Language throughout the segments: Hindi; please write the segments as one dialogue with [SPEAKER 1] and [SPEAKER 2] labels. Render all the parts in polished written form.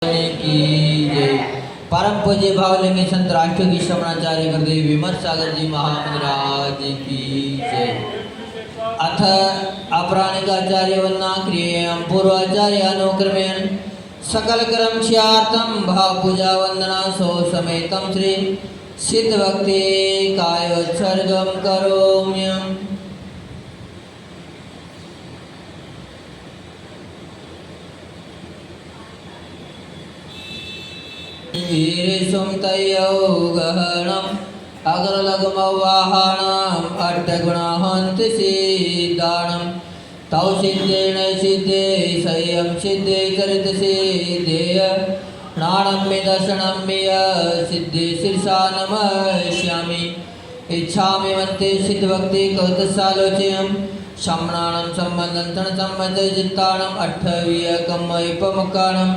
[SPEAKER 1] की जय। परम पूज्य भावलिंग संत राष्ट्र की श्रवणाचार्य गुरुदेव विमर्श सागर जी महाराज की जय। अथ अपराणिकाचार्य वंदना क्रियेयं पूर्वाचार्य अनुक्रमेण सकल कर्म ख्यातम भाव पूजा वंदना सो समेतम श्री सिद्ध भक्ति कायोत्सर्गम करोम्यम्। वीरेशुं तयौ गहनम् अग्रलघुमवाहनम् अट्टगुणाहन्ति सिद्धाणम् तौ सिद्धेन सिद्धे संयम सिद्धे चरित सिद्धेय नाणं मे दर्शनं मे सिद्धे शीर्षा नमस्यामि। इच्छामि मन्ते सिद्धभक्ति कौतसालोचयम् शमनानं सम्बन्धं तणसम्बन्धचित्ताणम् अट्ठवीयकमयपमुखाणम्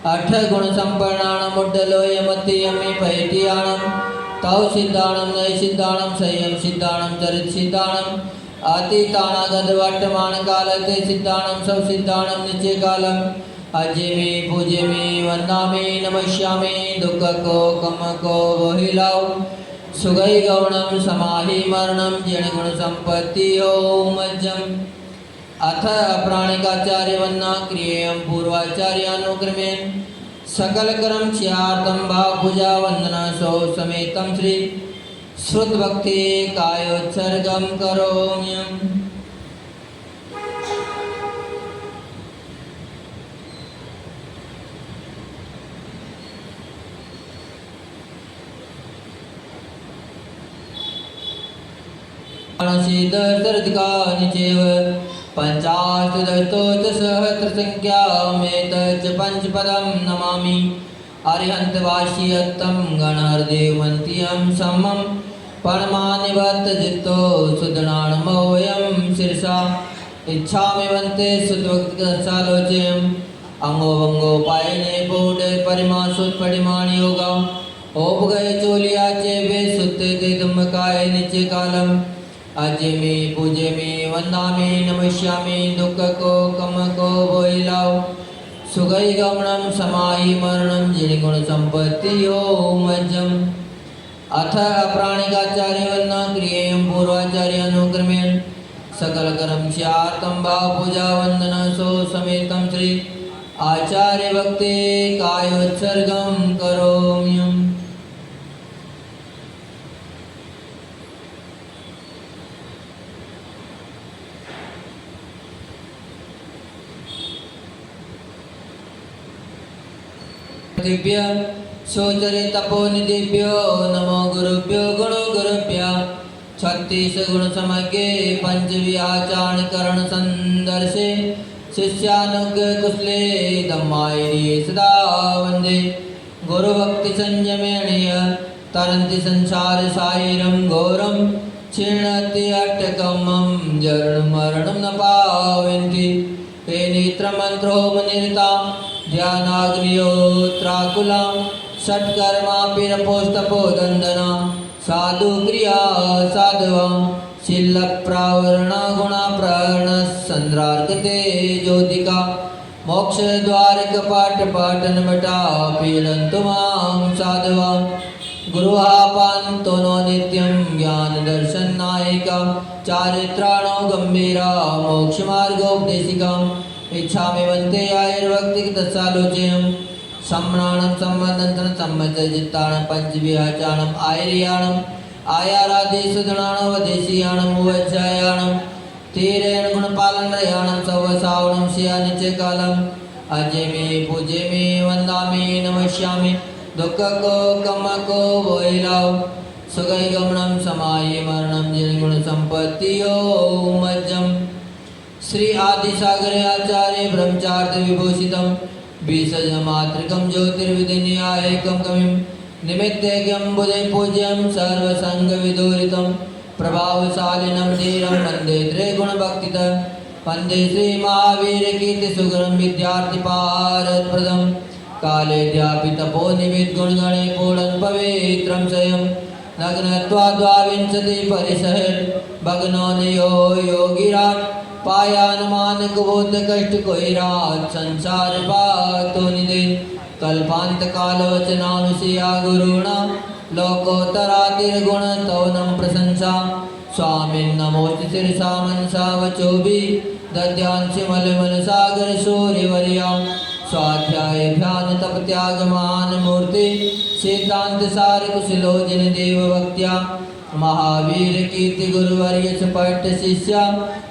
[SPEAKER 1] अठ गुण संपन्नाणम् उड्डलोयमतीयमि पैटियाणम् तौ सिद्धाणं नय सिद्धाणं संयम सिद्धाणं चरित सिद्धाणम् अतीतानागतवर्तमान कालते सिद्धाणं सौ सिद्धाणं नित्य कालम् अजेमि पूजेमि वन्दामि नमस्यामि दुःख को कम को वहिलाओ सुगै गौणं समाहि मरणं जन गुण संपत्ति ओम मज्जम्। अथ अपराणिकाचार्य वंदना क्रियेयं पूर्वाचार्यानुक्रमेण सकल कर्म ख्यातम भाव पूजा वंदना सो समेतम श्री श्रुत भक्ति कायोत्सर्गम करोम्यम्। दशरथिकानिचैव पंचाशदशोत्तरसहस्रसंख्यामेतच्च पंचपदं नमामि। अरिहन्तवासियत्तं गणहरदेवमन्त्यं समं परमानिबद्धजित्तो सुदनाणमोऽयं शीर्षा। इच्छामि वन्ते सुतभक्तिकसालोचयम् अंगोभंगोपायने बोधे परिमासुत्परिमाण योगा ओपगय चोलिया चेवे सुते ते दुम्बकाय नित्य कालम्। अजेमि पूजेमि वन्दामि नमस्यामि दुःख को कम को वहिलाओ सुगै गमनं समाहि मरणं जिनिगुण संपत्ति ओम मज्जम्। अथ अपराणिकाचार्य वंदना क्रियेयं पूर्वाचार्यानुक्रमेण सकल कर्म ख्यातम भाव पूजा वंदना सो समेतम श्री आचार्य भक्ति कायोत्सर्गम करोम्यम्। दिव्य सोचरे तपोनिधिभ्यो नमो गुरुभ्यो गुणो गुरुभ्यः। 36 गुण समज्ञे पंचव्याचारण करण संदर्शे शिष्यानुग्रह कुशले धम्मायिनी सदा वंदे। गुरु भक्ति संयमेणय तरन्ति संसार सायरं घोरं क्षीणति अट्टकमं जरणं मरणं न पावन्ति। हे नेत्रमन्त्रोपनिरता ध्यानाग्नियोत्राकुला षट्कर्मापिरपोस्तपोदन्दना साधु क्रिया साधवा शीलप्रावरणा गुणाप्रणसन्द्रार्कते ज्योतिका मोक्षद्वारकपाठपाठनमठा पीडन्तु मां साधवा। गुरुहापान्तो नो नित्यं ज्ञानदर्शननायिका चारित्राणो गम्भीरा मोक्षमार्गोपदेशिका। इच्छामि वन्ते आयुर्भक्ति तत्सालोचयम् सम्राणं सम्बन्धं सम्मतजित्ताणं पंचविहाचारणम् आयर्याणम् आयारादेशुदणाणं वदेशीयाणम् उवज्जायाणं तीरेण गुणपालनयाणं सवसावणं शियानित्यकालम्। अजेमि पूजेमि वन्दामि नमस्यामि दुःख को कम को वहिलाओ सुगै गमनं समाहि मरणं जिनिगुण संपत्ति ओम मज्जम्। श्री आदिसागर आचार्य ब्रह्मचार्य विभूषितं बीसजमात्रकं ज्योतिर्विधिन्यायकं कविं निमित्तज्ञं बुधे पूज्यं सर्वसंगविदूरितं प्रभावशालिनं धीरं वन्दे त्रिगुणभक्तितं। वन्दे श्रीमहावीरकीर्तिसुगरं विद्यार्थिपारप्रदं कालेऽद्यापि तपोनिमित्तगुणगणे पूर्णं पवित्रं स्वयं नग्नत्वा द्वाविंशति परिसहेत् भग्नो नियो योगिराट् पायान मान कुबोध कष्ट कोई रात संसार बातो निदे कल्पांत काल वचनानुसया गुरुणा लोकोत्तरातिर्गुण तव नम प्रशंसा स्वामिन् नमोति शिरसा मनसा वचोभि दद्यांसि मलमल सागर सूर्यवर्या स्वाध्यायभ्यान तप त्याग महान मूर्ति सिद्धांत सार कुशलोचन देव भक्त्या महावीर कीर्ति गुरुवर्य सपट शिष्या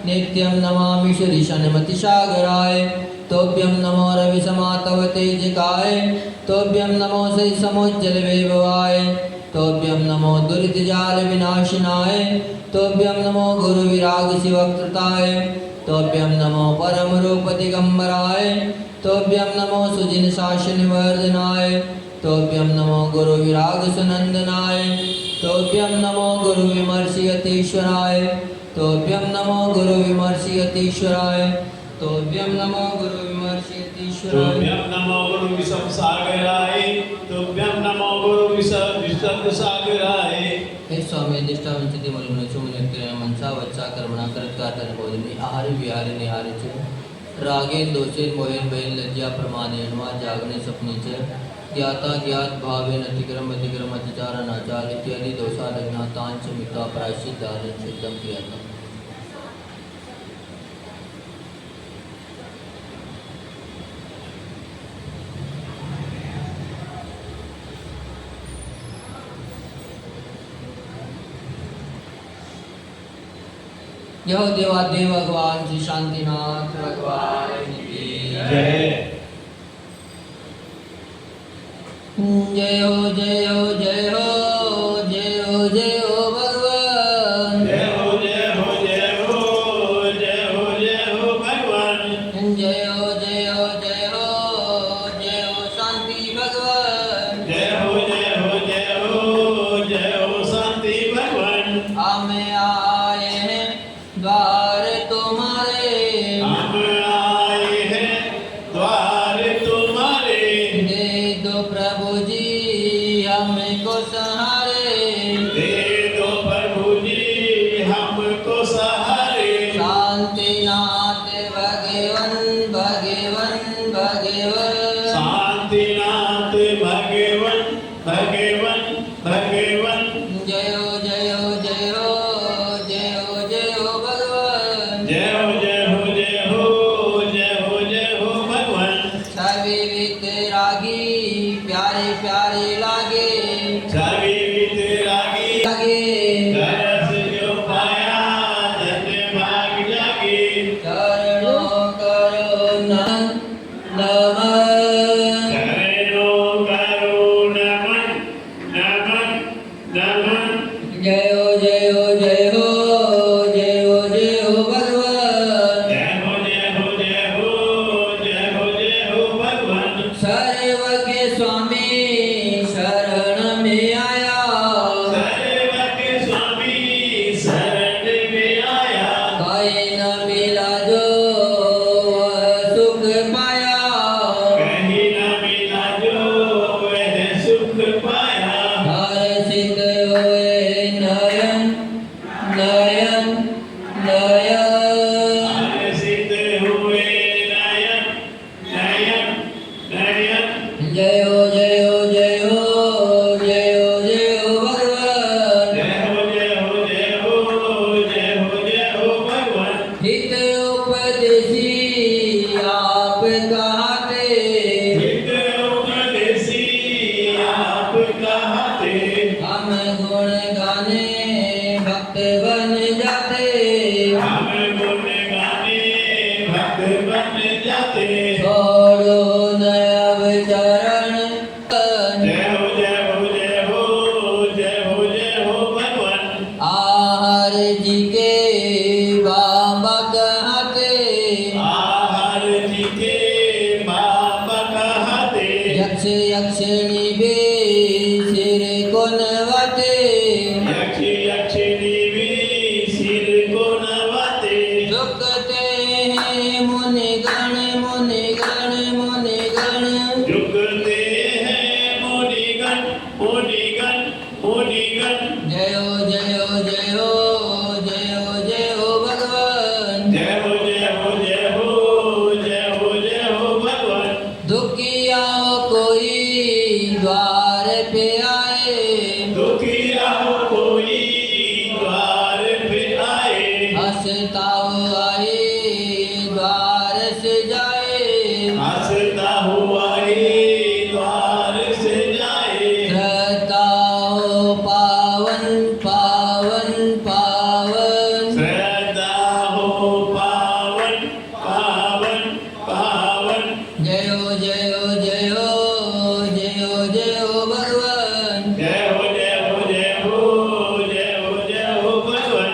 [SPEAKER 1] नित्यं नमामि श्री शन्मति सागराय तोभ्यं नमो रवि समातव तेजकाय तोभ्यं नमो श्री समुज्जल वैभवाय तोभ्यं नमो दुरित जाल विनाशनाय तोभ्यं नमो गुरु विराग शिवकृताय तोभ्यं नमो परम रूप दिगंबराय तोभ्यं नमो सुजिन शासन वर्धनाय तोभ्यं नमो गुरु विराग सुनंदनाय तोभ्यं नमो गुरु विमर्शयतीश्वराय तोभ्यं नमो गुरु विमर्शयतीश्वराय तोभ्यं नमो गुरु विमर्शयतीश्वराय
[SPEAKER 2] तोभ्यं नमो गुरु विषमसागराय तोभ्यं नमो गुरु विषमसागराय
[SPEAKER 1] हे स्वामी दिष्टा वंचिति मलमुने सुमुने मनसा वच्चा कर्मणा करत्कातन बोधनी आहारी विहारी निहारी च रागेन दोषेन मोहेन बहेन लज्जा प्रमाणेन वा जागने सपने च ज्ञाता ज्ञात भावेन अतिक्रम अतिक्रम अतिचार अनाचार इत्यादि दोषा लग्नातांच मिता प्रायश्चित दान सिद्धम किया था। यो देवादेव भगवान श्री शांतिनाथ भगवान की
[SPEAKER 2] जय।
[SPEAKER 1] जय हो जय हो जय हो जय हो जय हो भगवान
[SPEAKER 2] जय हो जय हो जय हो जय हो जय हो भगवान
[SPEAKER 1] जय हो जय हो जय हो जय हो शांति भगवान
[SPEAKER 2] जय हो जय हो जय हो जय हो शांति भगवान
[SPEAKER 1] हमें आए हैं द्वार तुम्हारे
[SPEAKER 2] हम आए हैं द्वार तुम्हारे
[SPEAKER 1] दे दो प्रभु जी हमको सहारे
[SPEAKER 2] दे दो प्रभु जी हमको सहारे
[SPEAKER 1] शांतिनाथ भगवन भगवन भगवन
[SPEAKER 2] शांतिनाथ भगवन भगवन भगवन
[SPEAKER 1] जय हो जय हो जय हो जय हो जय हो भगवान
[SPEAKER 2] जय हो जय हो जय हो जय हो जय हो भगवान
[SPEAKER 1] सभी वितरागी प्यारे प्यारे लागे
[SPEAKER 2] छवि वितरागी
[SPEAKER 1] लागे
[SPEAKER 2] दरस जो पाया धन्य भाग जागे
[SPEAKER 1] चरणों करो नमन नमन
[SPEAKER 2] चरणों करो नमन नमन नमन
[SPEAKER 1] जय हो जय हो जय हो जय हो जय हो भगवान
[SPEAKER 2] जय हो जय हो जय हो जय हो जय हो भगवान
[SPEAKER 1] सर्व के स्वामी शरण में आया
[SPEAKER 2] सर्व के स्वामी शरण में आया
[SPEAKER 1] कहीं न मिला जो वह सुख पाया
[SPEAKER 2] कहीं न मिला जो वह सुख पाया
[SPEAKER 1] हर्षित हुए नयन नयन नयन
[SPEAKER 2] हर्षित हुए नयन नयन नयन
[SPEAKER 1] जय हो जय हो जय हो जय हो जय हो भगवान
[SPEAKER 2] जय हो जय हो जय हो जय हो जय हो भगवान
[SPEAKER 1] हित उपदेशी आप कहाते
[SPEAKER 2] हित उपदेशी आप कहाते
[SPEAKER 1] हम गुण गाने भक्त बन जाते
[SPEAKER 2] हम गुण गाने भक्त बन जाते
[SPEAKER 1] छोड़ो नयब चरण
[SPEAKER 2] जय हो जय हो जय हो जय हो जय हो भगवान
[SPEAKER 1] आहार जी के बाबा कहाते
[SPEAKER 2] आहार जी के बाबा कहाते
[SPEAKER 1] यक्ष यक्षिणी भी सिर को नवाते
[SPEAKER 2] यक्ष यक्षिणी भी सिर को नवाते
[SPEAKER 1] झुकते हैं मुनिगण मुनिगण मुनिगण
[SPEAKER 2] झुकते हैं मुनिगण मुनिगण मुनिगण
[SPEAKER 1] जय हो जय हो जय हो जय हो जय हो भगवान
[SPEAKER 2] जय हो जय हो जय हो जय हो जय हो भगवान
[SPEAKER 1] दुखिया कोई
[SPEAKER 2] वही द्वार से जाए।
[SPEAKER 1] श्रद्धा हो पावन पावन पावन,
[SPEAKER 2] श्रद्धा हो पावन पावन पावन।
[SPEAKER 1] जय हो जय हो जय हो जय हो जय हो भगवान।
[SPEAKER 2] जय हो जय हो जय हो जय हो जय हो भगवान।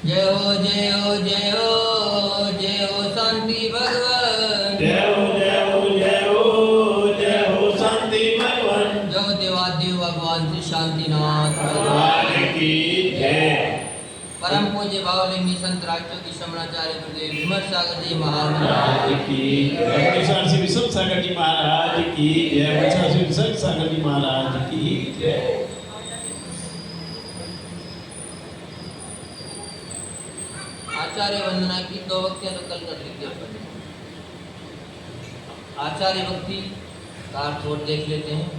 [SPEAKER 1] जय हो जय हो जय हो जय हो शांति भगवान।
[SPEAKER 2] जय हो जय हो जय हो जय हो शांति भगवान।
[SPEAKER 1] जय देवादेव भगवान श्री शांतिनाथ भगवान
[SPEAKER 2] भगवान की जय।
[SPEAKER 1] परम पूज्य भावलिंगी संत राज्यों की शमणाचार्य गुरुदेव विमल सागर जी महाराज
[SPEAKER 2] की जय। विशाल श्री विशल सागर जी महाराज की जय। विशाल श्री विशल सागर जी महाराज की जय।
[SPEAKER 1] आचार्य वंदना की 2 वक्तियां तो कल कर लीजिए अपन। आचार्य भक्ति का अर्थ और देख लेते हैं।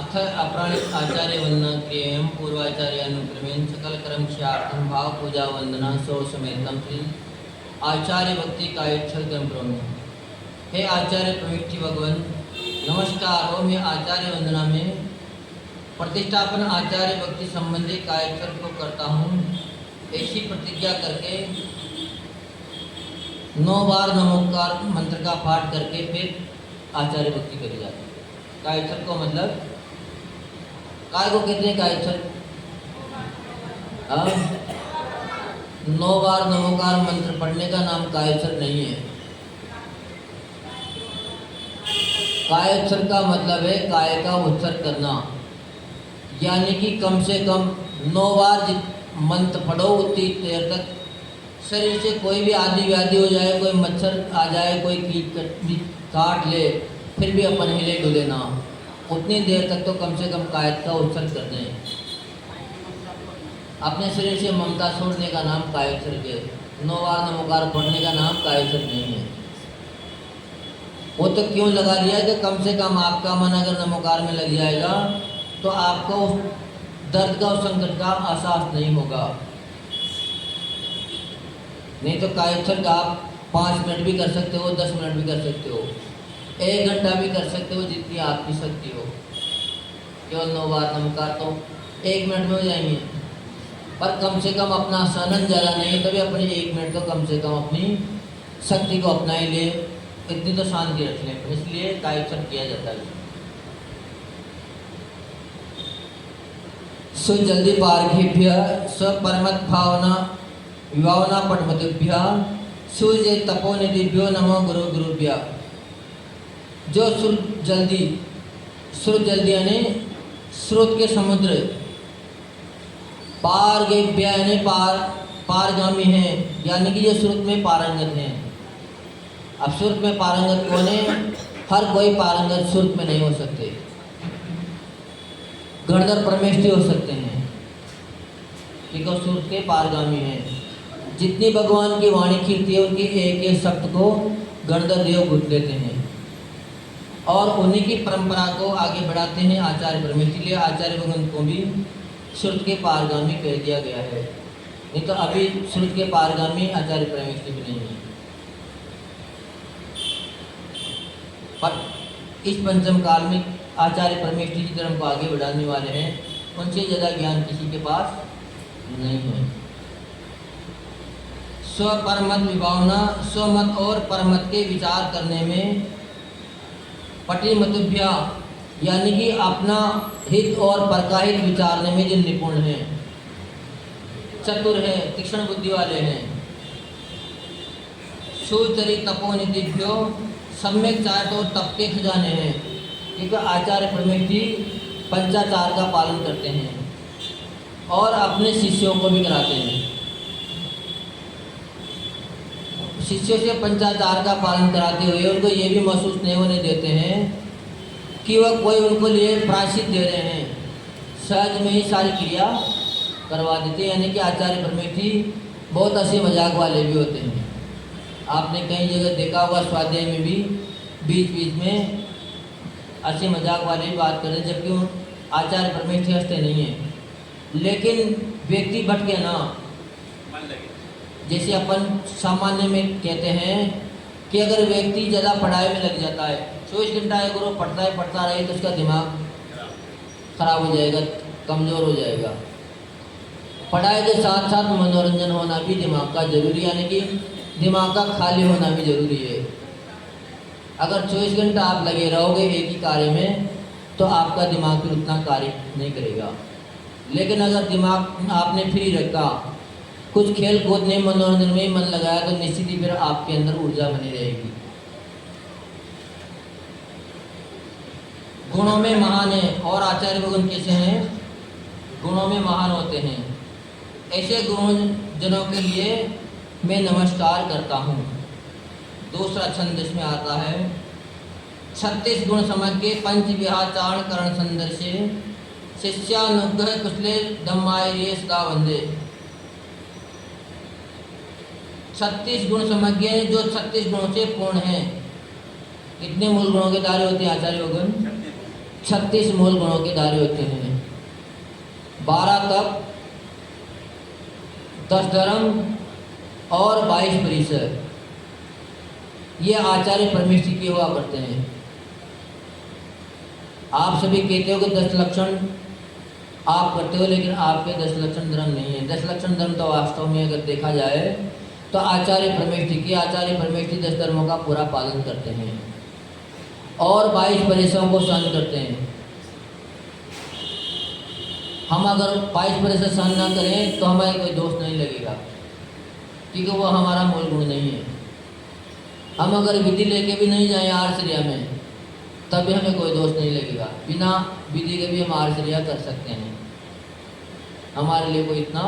[SPEAKER 1] अथ अपराणिक आचार्य वंदना क्रियम पूर्वाचार्य अनुक्रमेण सकल कर्म क्षार्थम भाव पूजा वंदना सो समेतम श्री आचार्य भक्ति का इच्छल कर्म करो। हे आचार्य प्रविष्टि भगवान नमस्कार हो। मैं आचार्य वंदना में प्रतिष्ठापन आचार्य भक्ति संबंधी कार्यक्षर को करता हूँ। ऐसी प्रतिज्ञा करके 9 बार नमोकार मंत्र का पाठ करके फिर आचार्य भक्ति करी जाती है। कार्यक्षर को मतलब काय को कहते हैं कार्यक्षर? 9 बार नमोकार मंत्र पढ़ने का नाम कार्यक्षर नहीं है। कायक्षर का मतलब है काय का उच्चारण करना, यानी कि कम से कम 9 बार मंत्र पढ़ो उतनी देर तक शरीर से कोई भी आदि व्याधि हो जाए, कोई मच्छर आ जाए, कोई कीट काट ले, फिर भी अपन हिले डुले ना, उतनी देर तक तो कम से कम कायत का उच्चारण करते हैं। अपने शरीर से ममता छोड़ने का नाम कायक्षर के। 9 बार नमोकार पढ़ने का नाम कायक्षर नहीं है। वो तो क्यों लगा दिया कि कम से कम आपका मन अगर नमोकार में लग जाएगा तो आपको दर्द का और संकट का एहसास नहीं होगा। नहीं तो कायक्षर का आप 5 मिनट भी कर सकते हो, 10 मिनट भी कर सकते हो, 1 घंटा भी कर सकते हो, जितनी आपकी शक्ति हो। केवल 9 बार नमस्कार तो 1 मिनट में हो जाएंगे, पर कम से कम अपना सनन ज़्यादा नहीं, तभी अपने 1 मिनट तो कम से कम अपनी शक्ति को अपना ही ले, इतनी तो शांति रख लें। इसलिए कायक्षर किया जाता है। सो जल्दी पार्घेभ्य स्वपरमत भावना विभावना पटमतिभ्य सूर्य तपोनिधिभ्यो नमो गुरु गुरुभ्य। जो स्रोत जल्दी यानी स्रोत के समुद्र, पारगेभ्य यानी पारगामी हैं, यानी कि ये स्रोत में पारंगत हैं। अब स्रोत में पारंगत कौन है? हर कोई पारंगत स्रोत में नहीं हो सकते, गणधर परमेष्ठी हो सकते हैं, ठीक है, स्रोत के पारगामी हैं। जितनी भगवान की वाणी कीर्ति है उनकी एक एक शब्द को गणधर देव घुट लेते हैं और उन्हीं की परंपरा को आगे बढ़ाते हैं आचार्य ब्रह्म। इसलिए आचार्य भगवान को भी श्रुत के पारगामी कह दिया गया है। नहीं तो अभी श्रुत के पारगामी आचार्य ब्रह्म भी नहीं है। पर इस पंचम काल में आचार्य परमेष्ठी की धर्म को आगे बढ़ाने वाले हैं, उनसे ज़्यादा ज्ञान किसी के पास नहीं है। स्वपरमत विभावना, स्वमत और परमत के विचार करने में पटिमतुभ्या यानी कि अपना हित और परकाहित विचारने में जो निपुण हैं, चतुर हैं, तीक्ष्ण बुद्धि वाले हैं। सुचरि तपोनिधिभ्यो सम्यक चार्ट और तप के खजाने हैं, क्योंकि आचार्य परमेष्ठी पंचाचार का पालन करते हैं और अपने शिष्यों को भी कराते हैं। शिष्यों से पंचाचार का पालन कराते हुए उनको ये भी महसूस नहीं होने देते हैं कि वह कोई उनको लिए प्रायश्चित दे रहे हैं, सहज में ही सारी क्रिया करवा देते हैं। यानी कि आचार्य परमेष्ठी बहुत हंसी मजाक वाले भी होते हैं। आपने कई जगह देखा होगा, स्वाध्याय में भी बीच बीच में हंसी मजाक वाले भी बात करते, जबकि उन आचार्य परमेष्ठी हंसते नहीं हैं। लेकिन व्यक्ति भटक गया ना, जैसे अपन सामान्य में कहते हैं कि अगर व्यक्ति ज़्यादा पढ़ाई में लग जाता है, 24 घंटा अगर वो पढ़ता रहे तो उसका दिमाग खराब हो जाएगा, कमज़ोर हो जाएगा। पढ़ाई के साथ साथ मनोरंजन होना भी दिमाग का जरूरी, यानी कि दिमाग का खाली होना भी जरूरी है। अगर 24 घंटा आप लगे रहोगे एक ही कार्य में तो आपका दिमाग फिर उतना कार्य नहीं करेगा। लेकिन अगर दिमाग आपने फ्री रखा, कुछ खेल कूद में मनोरंजन में ही मन लगाया, तो निश्चित ही फिर आपके अंदर ऊर्जा बनी रहेगी। गुणों में महान है, और आचार्य भगवान कैसे हैं? गुणों में महान होते हैं। ऐसे गुणजनों के लिए मैं नमस्कार करता हूँ। दूसरा छंद इसमें आता है, 36 गुण समग्र पंच विहाचारण करण संदर्शे शिष्यानुग्रह कुशले धम्माय सदा वंदे। 36 गुण समग्र जो 36 गुणों से पूर्ण हैं। कितने मूल गुणों के दायरे होते हैं आचार्य भगवान? 36 मूल गुणों के दायरे होते हैं। 12 तप, 10 धर्म और 22 परिसर, ये आचार्य परमेष्ठी के हुआ करते हैं। आप सभी कहते हो कि 10 लक्षण आप करते हो, लेकिन आपके 10 लक्षण धर्म नहीं है। 10 लक्षण धर्म तो वास्तव में अगर देखा जाए तो आचार्य परमेष्ठी 10 धर्मों का पूरा पालन करते हैं और 22 परिसरों को सहन करते हैं। हम अगर 22 परिसर सहन ना करें तो हमारे कोई दोष नहीं लगेगा, क्योंकि वो हमारा मूल गुण नहीं है। हम अगर विधि लेके भी नहीं जाएं आर्षक्रिया में, तब भी हमें कोई दोष नहीं लगेगा। बिना विधि के भी हम आर्षक्रिया कर सकते हैं। हमारे लिए कोई इतना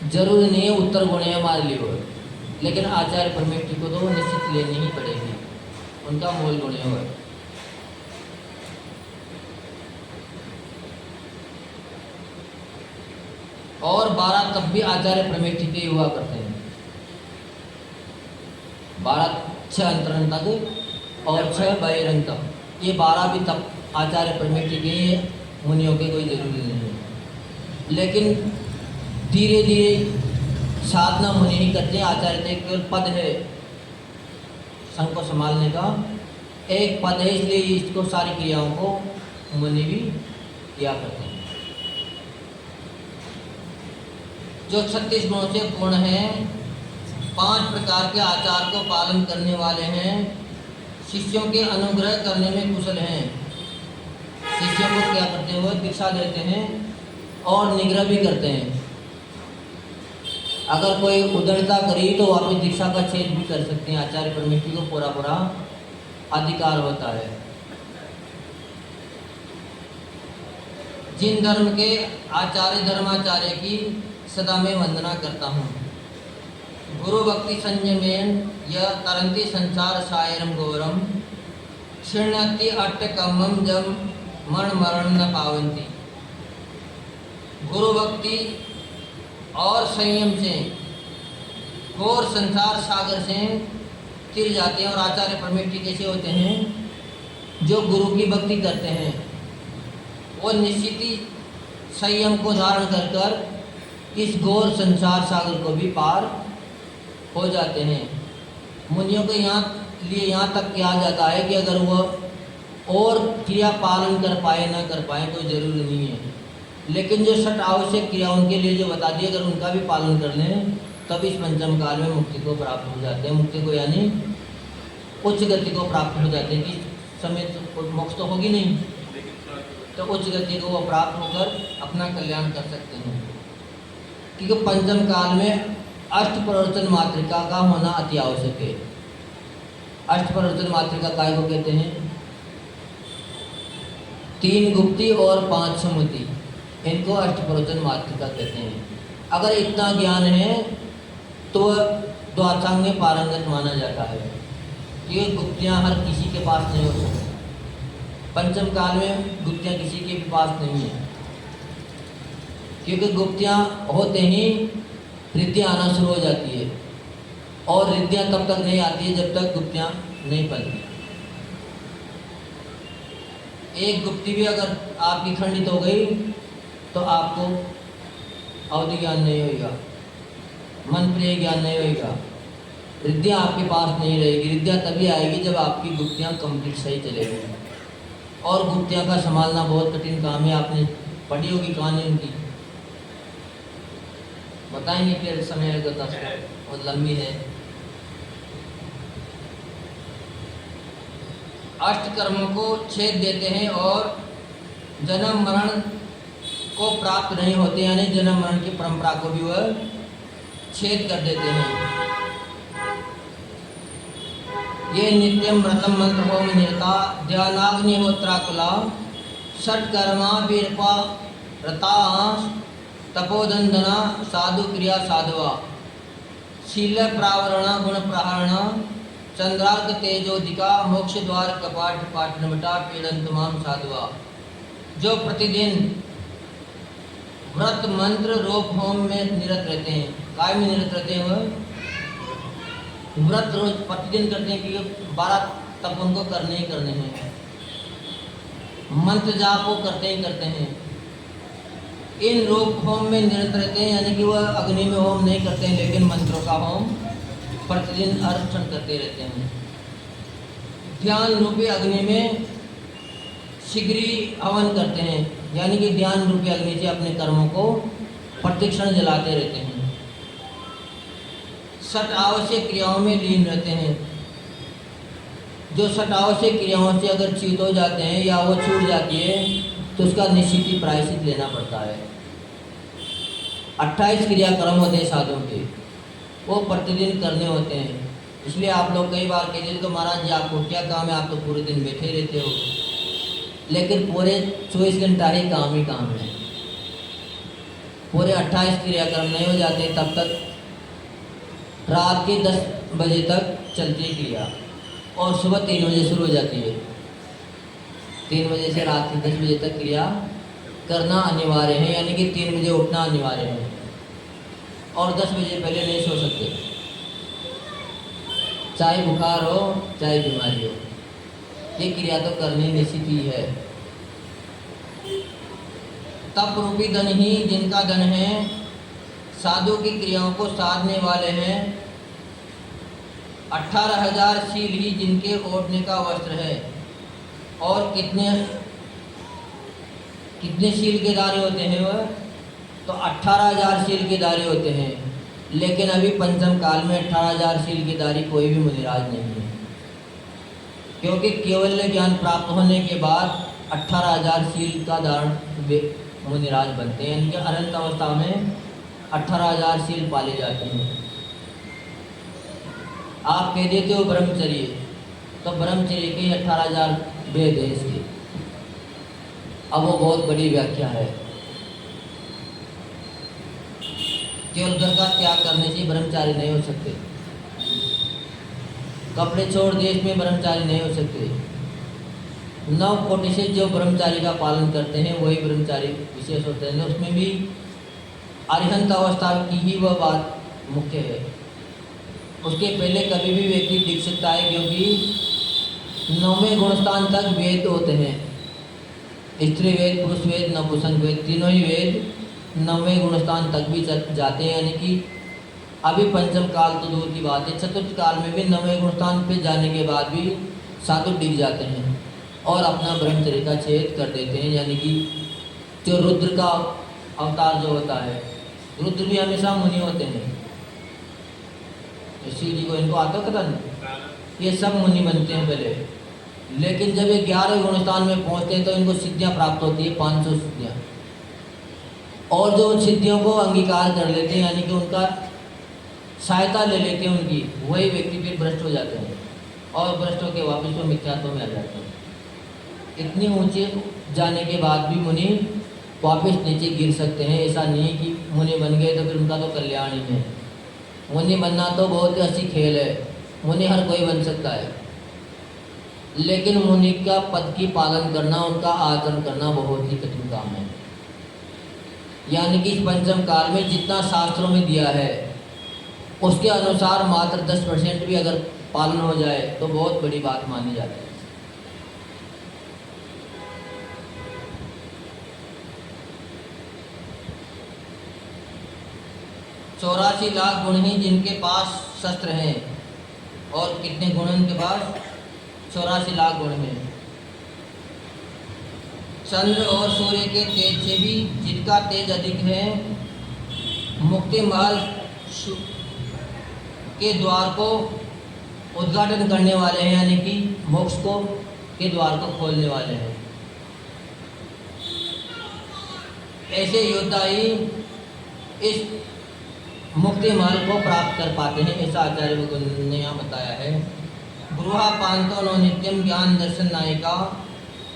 [SPEAKER 1] जरूरी नहीं है, उत्तर गुण है हमारे लिए वो। लेकिन आचार्य परमेष्ठी को तो निश्चित लेनी ही पड़ेगी, उनका मूल गुण है वो। और 12 तब भी आचार्य परमेष्ठी के हुआ करते हैं। 12 6 अंतरण तक और 6 बहिरंग तक, ये 12 भी तब आचार्य परमेष्ठी के मुनियों के कोई जरूरी नहीं है। लेकिन धीरे धीरे साधना मुनि ही करते हैं। आचार्य तो केवल पद है संघ को संभालने का, एक पद है, इसलिए इसको सारी क्रियाओं को मुनि भी किया करते हैं। जो 36 गुणों से पूर्ण है, 5 प्रकार के आचार को पालन करने वाले हैं, शिष्यों के अनुग्रह करने में कुशल हैं। शिष्यों को क्या करते हैं? वो दीक्षा देते हैं और निग्रह भी करते हैं। अगर कोई उदरता करी तो वापस दीक्षा का छेद भी कर सकते हैं। आचार्य परमेष्ठी को पूरा अधिकार होता है। जिन धर्म के आचार्य धर्माचार्य की सदा मैं वंदना करता हूँ। गुरु भक्ति संयमेन यह तरंती संसार सायरम गौरम क्षीणति अट्टकमम जम मरण मरण न पावंती। गुरु भक्ति और संयम से घोर संसार सागर से तिर जाते हैं। और आचार्य परमेष्ठी कैसे होते हैं? जो गुरु की भक्ति करते हैं वो निश्चित ही संयम को धारण कर कर इस घोर संसार सागर को भी पार हो जाते हैं। मुनियों के यहाँ तक किया जाता है कि अगर वह और क्रिया पालन कर पाए ना कर पाए कोई ज़रूरी नहीं है, लेकिन जो 6 आवश्यक क्रिया उनके लिए जो बता दी, अगर उनका भी पालन कर लें तब इस पंचम काल में मुक्ति को प्राप्त हो जाते हैं। मुक्ति को यानी उच्च गति को प्राप्त हो जाते हैं। कि समय तो मोक्ष तो होगी नहीं, तो उच्च गति को वो प्राप्त होकर अपना कल्याण कर सकते हैं। क्योंकि पंचम काल में अष्ट प्रवर्तन मातृका का होना अति आवश्यक है। अष्ट प्रवर्तन मातृका काय को कहते हैं? 3 गुप्ती और 5 समुति, इनको अष्ट प्रवर्तन मातृका कहते हैं। अगर इतना ज्ञान है तो द्वाचांग में पारंगत माना जाता है। ये गुप्तियाँ हर किसी के पास नहीं हो सकती। पंचम काल में गुप्तियाँ किसी के भी पास नहीं है, क्योंकि गुप्तियाँ होते ही रिद्धियाँ आना शुरू हो जाती है। और रिद्धियाँ तब तक नहीं आती है जब तक गुप्तियाँ नहीं पलती। एक गुप्ती भी अगर आपकी खंडित हो गई तो आपको अवधि ज्ञान नहीं होगा, मन प्रिय ज्ञान नहीं होगा, रिद्धियाँ आपके पास नहीं रहेगी। रिद्धियाँ तभी आएगी जब आपकी गुप्तियाँ कंप्लीट सही चलेगी। और गुप्तियाँ का संभालना बहुत कठिन काम है। आपने पढ़ी होगी कहानी उनकी, बताएंगे फिर समय लगता है, बहुत लंबी है। अष्ट कर्मों को छेद देते हैं और जन्म मरण को प्राप्त नहीं होते, यानी जन्म मरण की परंपरा को भी वह छेद कर देते हैं। ये नित्यम व्रतम मंत्र होम निरता ध्यानाग्निहोत्राकुला षट्कर्मा वीरपा रता तपोदंदना साधु क्रिया साधवा शील प्रावरण गुण प्रहरण चंद्रार्क तेजोदिका मोक्ष द्वार कपाट पाटनमटा पीड़न तमाम साधवा। जो प्रतिदिन व्रत मंत्र रोप होम में निरत रहते हैं, काय में निरत रहते हैं, वह व्रत रोज प्रतिदिन करते हैं क्योंकि 12 तप उनको करने ही करने हैं, मंत्र जाप वो करते ही करते हैं। इन रोप होम में निरत रहते हैं, यानी कि वह अग्नि में होम नहीं करते हैं लेकिन मंत्रों का होम प्रतिदिन अर्पण करते रहते हैं। ध्यान रूपी अग्नि में शीघ्री हवन करते हैं, यानी कि ध्यान रूपी अग्नि से अपने कर्मों को प्रतिक्षण जलाते रहते हैं। सट आवश्यक क्रियाओं में लीन रहते हैं। जो सट आवश्यक क्रियाओं से अगर च्युत हो जाते हैं या वो छूट जाती है तो उसका निश्चित ही प्रायश्चित लेना पड़ता है। 28 क्रियाक्रम होते हैं साधुओं के, वो प्रतिदिन करने होते हैं। इसलिए आप लोग कई बार कहते हैं तो महाराज जी आपको क्या काम है, आप तो पूरे दिन बैठे रहते हो, लेकिन पूरे 24 घंटा ही काम है। पूरे 28 क्रियाक्रम नहीं हो जाते तब तक रात के 10 बजे तक चलती है क्रिया और सुबह 3 बजे शुरू हो जाती है। 3 बजे से रात के 10 बजे तक क्रिया करना अनिवार्य है, यानी कि 3 बजे उठना अनिवार्य है और 10 बजे पहले नहीं सो सकते, चाहे बुखार हो चाहे बीमारी हो। ये क्रिया तो करनी निश्चित ही है। तप रूपी धन ही जिनका धन है, साधु की क्रियाओं को साधने वाले हैं। 18,000 शील ही जिनके ओढ़ने का वस्त्र है। और कितने शील के दारे होते हैं वह, तो 18,000 शील के दारे होते हैं। लेकिन अभी पंचम काल में 18,000 शील के दारी कोई भी मुनिराज नहीं है, क्योंकि केवल ज्ञान प्राप्त होने के बाद 18,000 शील का धारण मुनिराज बनते हैं। इनके अनंत अवस्था में 18,000 शील पाले जाते हैं। आप कह देते हो ब्रह्मचर्य, तो ब्रह्मचर्य के 18,000 वेद है इसके। अब वो बहुत बड़ी व्याख्या है। केवल घर का त्याग करने से ब्रह्मचारी नहीं हो सकते, कपड़े छोड़ देश में ब्रह्मचारी नहीं हो सकते। 9 कोटि से जो ब्रह्मचारी का पालन करते हैं वही ब्रह्मचारी विशेष होते हैं। उसमें भी अरिहंत अवस्था की ही वह बात मुख्य है। उसके पहले कभी भी व्यक्ति दिख सकता है, क्योंकि 9वें गुणस्थान तक वेद होते हैं। स्त्री वेद, पुरुष वेद, नपुंसक वेद, तीनों ही वेद 9वें गुणस्थान तक भी जाते हैं। यानी कि अभी पंचम काल तो दूर की बात है, चतुर्थ काल में भी 9वें गुणस्थान पे जाने के बाद भी साधु डिग जाते हैं और अपना ब्रह्मचर्य का छेद कर देते हैं। यानी कि जो रुद्र का अवतार जो होता है, रुद्र भी हमेशा मुनि होते हैं। शिव जी को इनको आता कथन, ये सब मुनि बनते हैं पहले, लेकिन जब ये 11वें गुणस्थान में पहुंचते हैं तो इनको सिद्धियां प्राप्त होती है, 500 सिद्धियां। और जो उन सिद्धियों को अंगीकार कर लेते हैं, यानी कि उनका सहायता ले लेते हैं उनकी, वही व्यक्ति फिर भ्रष्ट हो जाते हैं और भ्रष्ट होकर वापस वो मिथ्यात्व में आ जाते हैं। इतनी ऊंचे जाने के बाद भी मुनि वापस नीचे गिर सकते हैं। ऐसा नहीं है कि मुनि बन गए तो फिर उनका तो कल्याण ही है। मुनि बनना तो बहुत ही अच्छी खेल है, मुनि हर कोई बन सकता है, लेकिन मुनि का पद की पालन करना, उनका आचरण करना बहुत ही कठिन काम है। यानी कि इस पंचम काल में जितना शास्त्रों में दिया है उसके अनुसार मात्र 10% भी अगर पालन हो जाए तो बहुत बड़ी बात मानी जाती है। चौरासी लाख गुण ही जिनके पास शस्त्र हैं, और कितने गुण उनके पास? 84 लाख गुण हैं। चंद्र और सूर्य के तेज से भी जिनका तेज अधिक है, मुक्ति महल के द्वार को उद्घाटन करने वाले हैं, यानी कि मोक्ष को के द्वार को खोलने वाले हैं। ऐसे योद्धा ही इस मुक्ति महल को प्राप्त कर पाते हैं, ऐसा आचार्य भगवान ने यहाँ बताया है। गृहा पांतो नो नित्यम ज्ञान दर्शन नायिका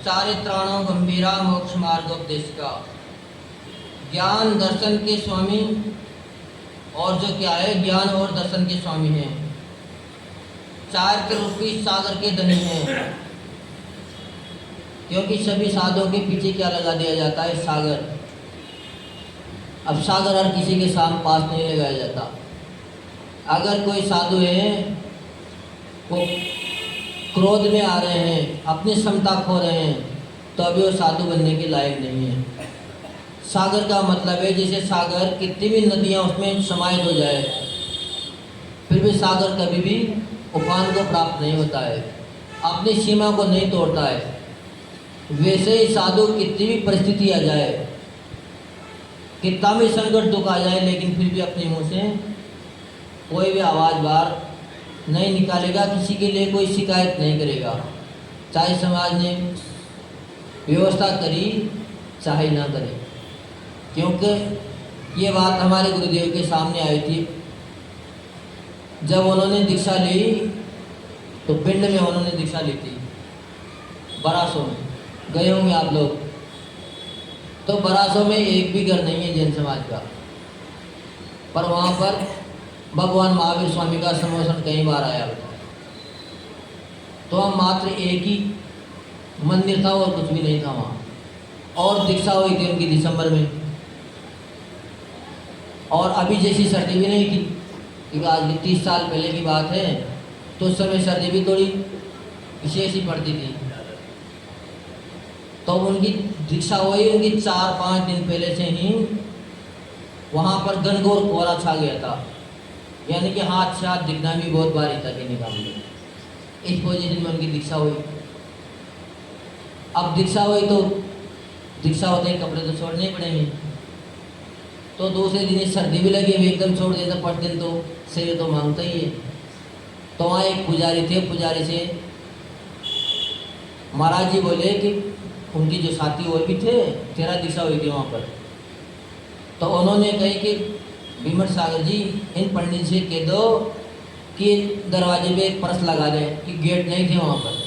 [SPEAKER 1] चारित्राणो गंभीरा मोक्ष मार्गोपदेश का। ज्ञान दर्शन के स्वामी, और जो क्या है, ज्ञान और दर्शन के स्वामी हैं। चारित्र रूपी सागर के धनी हैं, क्योंकि सभी साधुओं के पीछे क्या लगा दिया जाता है? सागर। अब सागर हर किसी के पास नहीं लगाया जाता। अगर कोई साधु है वो क्रोध में आ रहे हैं, अपनी क्षमता खो रहे हैं, तो अभी वो साधु बनने के लायक नहीं है। सागर का मतलब है जैसे सागर, कितनी भी नदियाँ उसमें समाहित हो जाए फिर भी सागर कभी भी उफान को प्राप्त नहीं होता है, अपनी सीमा को नहीं तोड़ता है। वैसे ही साधु कितनी भी परिस्थिति आ जाए, कितना भी संकट दुख आ जाए, लेकिन फिर भी अपने मुंह से कोई भी आवाज़ बाहर नहीं निकालेगा, किसी के लिए कोई शिकायत नहीं करेगा, चाहे समाज ने व्यवस्था करी चाहे ना करे। क्योंकि ये बात हमारे गुरुदेव के सामने आई थी। जब उन्होंने दीक्षा ली तो पिंड में उन्होंने दीक्षा ली थी, बरासों में गए होंगे आप लोग। तो बरासों में एक भी घर नहीं है जैन समाज का, पर वहाँ पर भगवान महावीर स्वामी का सम्मोहन कई बार आया। तो हम मात्र एक ही मंदिर था और कुछ भी नहीं था वहाँ, और दीक्षा हुई थी उनकी दिसंबर में, और अभी जैसी सर्दी भी नहीं थी, क्योंकि आज भी 30 साल पहले की बात है, तो उस समय सर्दी भी थोड़ी विशेष ही पड़ती थी। तो उनकी दीक्षा हुई, उनकी 4-5 दिन पहले से ही वहाँ पर घनघोर कोहरा छा गया था, यानी कि हाथ से हाथ दिखना भी बहुत भारी था कि निकाल इस पोजीशन में उनकी दीक्षा हुई। अब दीक्षा हुई तो दीक्षा होते ही कपड़े तो छोड़ने ही पड़ेंगे, तो दूसरे दिन सर्दी भी लगी, भी एकदम छोड़ देता, 5 दिन तो शरीर तो मांगता ही है। तो वहाँ एक पुजारी थे, पुजारी से महाराज जी बोले कि उनकी जो साथी और भी थे, 13 दीक्षा हुई थी वहाँ पर। तो उन्होंने कही कि विमल सागर जी, इन पंडित से कह दो कि दरवाजे पे एक परस लगा दें, कि गेट नहीं थे वहाँ पर,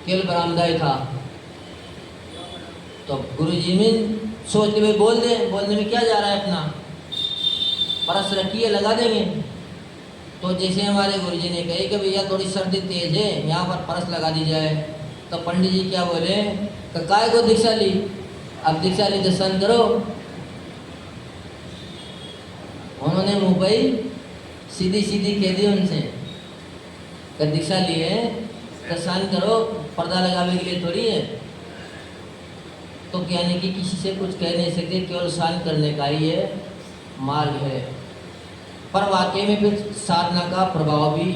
[SPEAKER 1] केवल बरामदा ही था। तो गुरुजी ने सोच के भाई बोल दे, बोलने में क्या जा रहा है, अपना परस रखिए लगा देंगे। तो जैसे हमारे गुरुजी ने कही कि भैया थोड़ी सर्दी तेज है, यहाँ पर परस लगा दी जाए, तो पंडित जी क्या बोले, काय को दीक्षा ली, अब दीक्षा ली दर्शन करो। उन्होंने मुँह पर सीधी सीधी कह दी उनसे, दीक्षा ली है तो स्नान करो, पर्दा लगाने के लिए थोड़ी है। तो कहने की किसी से कुछ कह नहीं सकते, केवल स्नान करने का ही ये मार्ग है। पर वाकई में फिर साधना का प्रभाव भी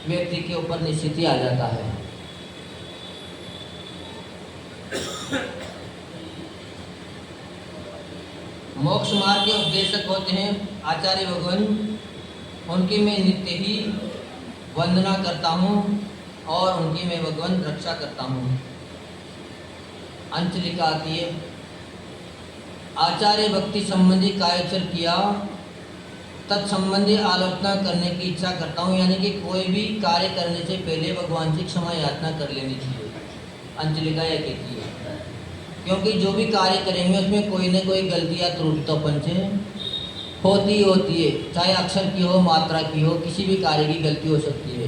[SPEAKER 1] व्यक्ति के ऊपर निश्चित ही आ जाता है। मोक्ष मार्ग के उपदेशक होते हैं आचार्य भगवान, उनकी मैं नित्य ही वंदना करता हूँ और उनकी मैं भगवान रक्षा करता हूँ। अंचलिका आती है, आचार्य भक्ति संबंधी कार्याचर किया, तत्संबंधी आलोचना करने की इच्छा करता हूँ, यानी कि कोई भी कार्य करने से पहले भगवान से क्षमा याचना कर लेनी चाहिए। अंचलिका यह कहती है, क्योंकि जो भी कार्य करेंगे उसमें कोई न कोई गलती या त्रुटि तो अपन से होती है, चाहे अक्षर की हो, मात्रा की हो, किसी भी कार्य की गलती हो सकती है,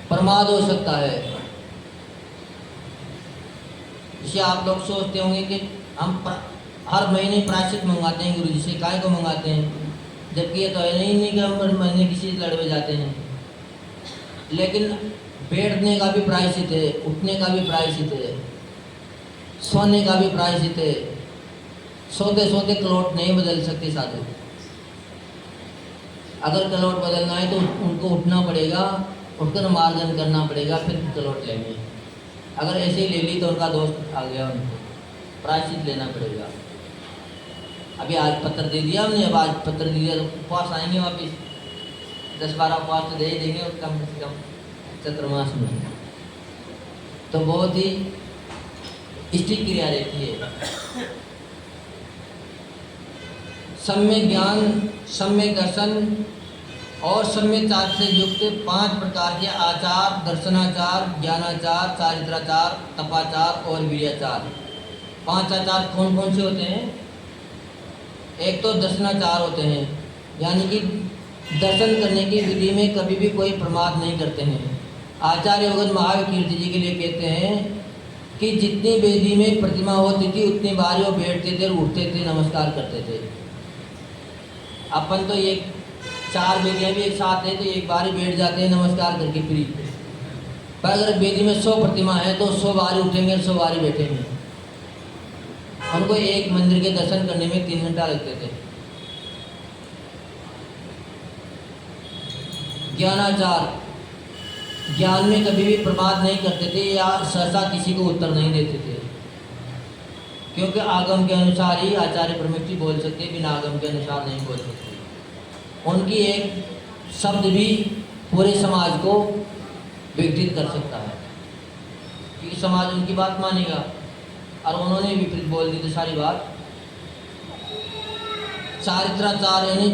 [SPEAKER 1] प्रमाद हो सकता है। इसे आप लोग सोचते होंगे कि हम हर महीने प्रायश्चित मंगाते हैं गुरु जी से, काय को मंगाते हैं? जबकि ये तो है नहीं कि हम हर महीने किसी लड़वे जाते हैं। लेकिन बैठने का भी प्रायश्चित है, उठने का भी प्रायश्चित है, सोने का भी प्रायश्चित है। सोते सोते कलोट नहीं बदल सकते साधु। अगर कलोट बदलना है तो उनको उठना पड़ेगा, उठकर मार्जन करना पड़ेगा, फिर कलोट लेंगे। अगर ऐसे ही ले ली तो उनका दोस्त आ गया, उनको प्रायश्चित लेना पड़ेगा। अभी आज पत्र दे दिया हमने, अब आज पत्र दे दिया तो उपवास आएंगे वापिस, 10-12 उपवास तो दे ही देंगे और कम से कम चतुर्मास में। तो बहुत ही स्टिक क्रिया रहती है। सम्यक ज्ञान, सम्यक दर्शन और सम्यक चार से युक्त 5 प्रकार के आचार, दर्शनाचार, ज्ञानाचार, चारित्राचार, तपाचार और वीर्याचार। 5 आचार कौन कौन से होते हैं? एक तो दर्शनाचार होते हैं, यानी कि दर्शन करने की विधि में कभी भी कोई प्रमाद नहीं करते हैं। आचार्य योगन महावीर कीर्ति जी के लिए कहते हैं कि जितनी वेदी में प्रतिमा होती थी उतनी बार वो बैठते थे, उठते थे, नमस्कार करते थे। अपन तो ये 4 वेदियाँ भी एक साथ है तो एक बार ही बैठ जाते हैं नमस्कार करके फ्री। पर अगर वेदी में 100 प्रतिमा है तो 100 बार उठेंगे, 100 बार बैठेंगे। उनको एक मंदिर के दर्शन करने में 3 घंटा लगते थे। ज्ञानाचार, ज्ञान में कभी भी प्रमाद नहीं करते थे या सहसा किसी को उत्तर नहीं देते थे, क्योंकि आगम के अनुसार ही आचार्य परमेष्ठी बोल सकते, बिना आगम के अनुसार नहीं बोल सकते। उनकी एक शब्द भी पूरे समाज को विघटित कर सकता है, क्योंकि समाज उनकी बात मानेगा और उन्होंने विपरीत बोल दी तो सारी बात। चारित्राचार यानी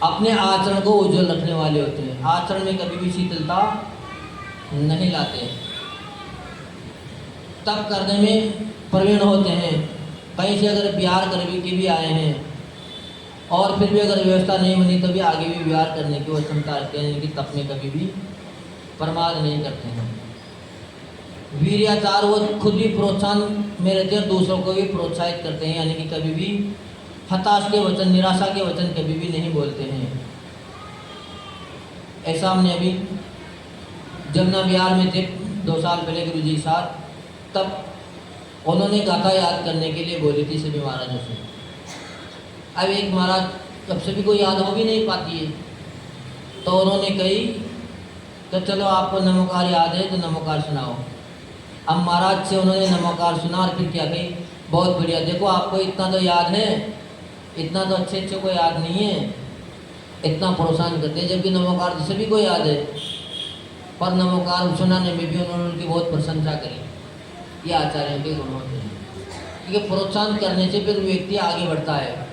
[SPEAKER 1] अपने आचरण को उज्जवल रखने वाले होते हैं, आचरण में कभी भी शीतलता नहीं लाते, तप करने में प्रवीण होते हैं। कहीं से अगर बिहार करने के भी आए हैं और फिर भी अगर व्यवस्था नहीं बनी तो भी आगे भी विहार करने की वो क्षमता रखते हैं, कि तप में कभी भी प्रमाद नहीं करते हैं। वीर्याचार, वो खुद भी प्रोत्साहन में रहते हैं, दूसरों को भी प्रोत्साहित करते हैं, यानी कि कभी भी हताश के वचन, निराशा के वचन कभी भी नहीं बोलते हैं। ऐसा हमने अभी जमुना बिहार में थे 2 साल पहले गुरु जी के साथ, तब उन्होंने गाथा याद करने के लिए बोली थी सभी महाराजों से। अब एक महाराज तब सभी को याद हो भी नहीं पाती है, तो उन्होंने कही तो चलो आपको नमोकार याद है तो नमोकार सुनाओ। अब महाराज से उन्होंने नमोकार सुना और फिर क्या कही, बहुत बढ़िया, देखो आपको इतना तो याद है, इतना तो अच्छे को याद नहीं है, इतना प्रोत्साहन करते हैं, जबकि नमोकार तो सभी को याद है। पर नमोकार सुनाने में भी उन्होंने उनकी बहुत प्रशंसा करी। ये आचार्यों के गुण होते हैं, क्योंकि प्रोत्साहन करने से फिर व्यक्ति आगे बढ़ता है।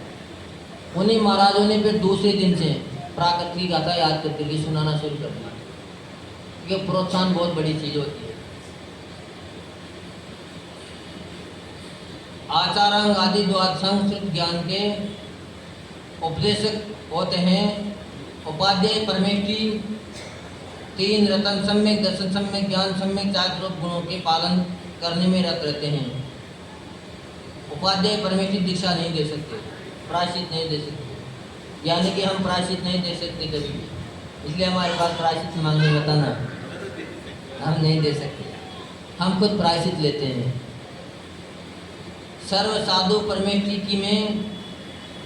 [SPEAKER 1] उन्हीं महाराजों ने फिर दूसरे दिन से प्राकृत की गाथा याद करके सुनाना शुरू कर दिया, क्योंकि प्रोत्साहन बहुत बड़ी चीज़ होती है। आचारांग आदि द्वार संस्कृत ज्ञान के उपदेशक होते हैं। उपाध्याय परमेष्ठी 3 रतन, सम्यक दर्शन, सम्यक ज्ञान, सम्यक चारित्र गुणों के पालन करने में रत रहते हैं। उपाध्याय परमेष्ठी दीक्षा नहीं दे सकते, प्रायश्चित नहीं दे सकते, यानी कि हम प्रायश्चित नहीं दे सकते कभी भी, इसलिए हमारे पास प्रायश्चित मांगने बताना, हम नहीं दे सकते, हम खुद प्रायश्चित लेते हैं। सर्व साधु परमेष्ठी की मैं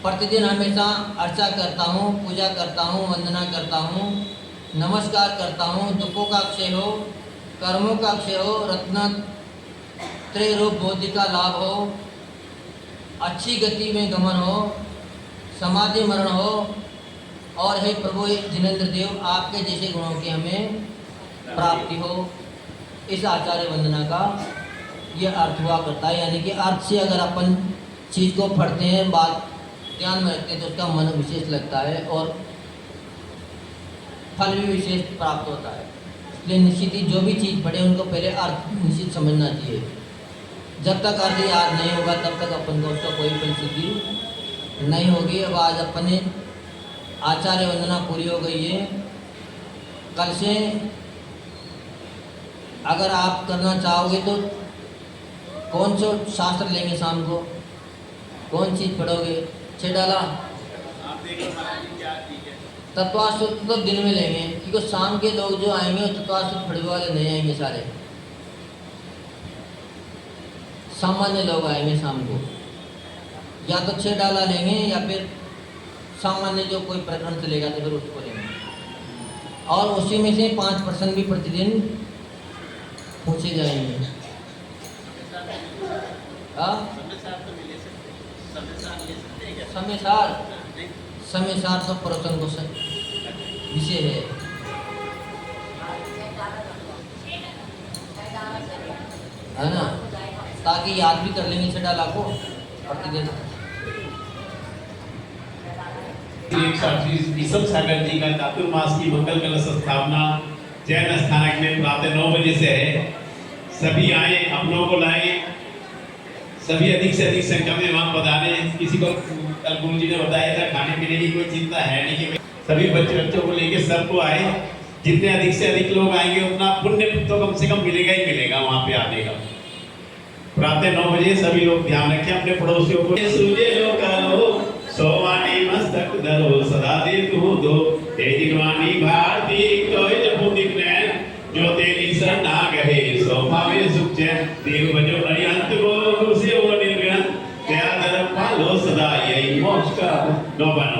[SPEAKER 1] प्रतिदिन हमेशा अर्चा करता हूँ, पूजा करता हूँ, वंदना करता हूँ, नमस्कार करता हूँ। दुखों का क्षय हो, कर्मों का क्षय हो, रत्न त्रय रूप बोधि का लाभ हो, अच्छी गति में गमन हो, समाधि मरण हो, और हे प्रभु जिनेंद्र देव आपके जैसे गुणों की हमें प्राप्ति हो। इस आचार्य वंदना का ये अर्थ हुआ करता है, यानी कि अर्थ से अगर अपन चीज़ को पढ़ते हैं, बात ध्यान में रखते हैं, तो उसका मन विशेष लगता है और फल भी विशेष प्राप्त होता है। इसलिए निश्चित ही जो भी चीज़ पढ़े उनको पहले अर्थ निश्चित समझना चाहिए। जब तक अर्थ याद नहीं होगा तब तक अपन को उसका कोई परिस्थिति नहीं होगी। अब आज अपने आचार्य वंदना पूरी हो गई है। कल से अगर आप करना चाहोगे तो कौन सा शास्त्र लेंगे, शाम को कौन चीज़ पढ़ोगे? 6 डाला तत्वाशुद्ध तो दिन में लेंगे, क्योंकि शाम के लोग जो आएंगे वो तत्वाशुद्ध फड़वे वाले नहीं आएंगे सारे, सामान्य लोग आएंगे शाम को। या तो 6 डाला लेंगे या फिर सामान्य जो कोई प्रकरण चलेगा तो फिर उसको लेंगे, और उसी में से 5% भी प्रतिदिन पूछे जाएंगे। समय सार तो प्रवचन को विषय है ना, ताकि याद भी कर लेंगे 6 डाला को प्रतिदिन।
[SPEAKER 2] विषम सागर जी का चातुर्मास की मंगल कलश स्थापना जैन स्थानक में प्रातः 9 बजे से है। सभी आए, अपनों को लाए, सभी अधिक से अधिक संख्या में वहाँ पधारे। किसी को कल गुरु जी ने बताया था खाने पीने की कोई चिंता है नहीं कि सभी बच्चों को लेके सबको आए। जितने अधिक से अधिक लोग आएंगे उतना पुण्य तो कम से कम मिलेगा ही मिलेगा वहाँ पे आने का। प्रातः 9 बजे सभी लोग ध्यान रखें अपने पड़ोसियों को। सूर्य लो करो सोवानी मस्तक धरो सदा दे तू दो तेजिनवानी भारती तो जपुदिक ने जो तेरी शरणा गहे सो पावे सुख चैन देव बजो अरिहंत को से वो निर्गण दया दर पालो सदा यही मोक्ष का 9 बार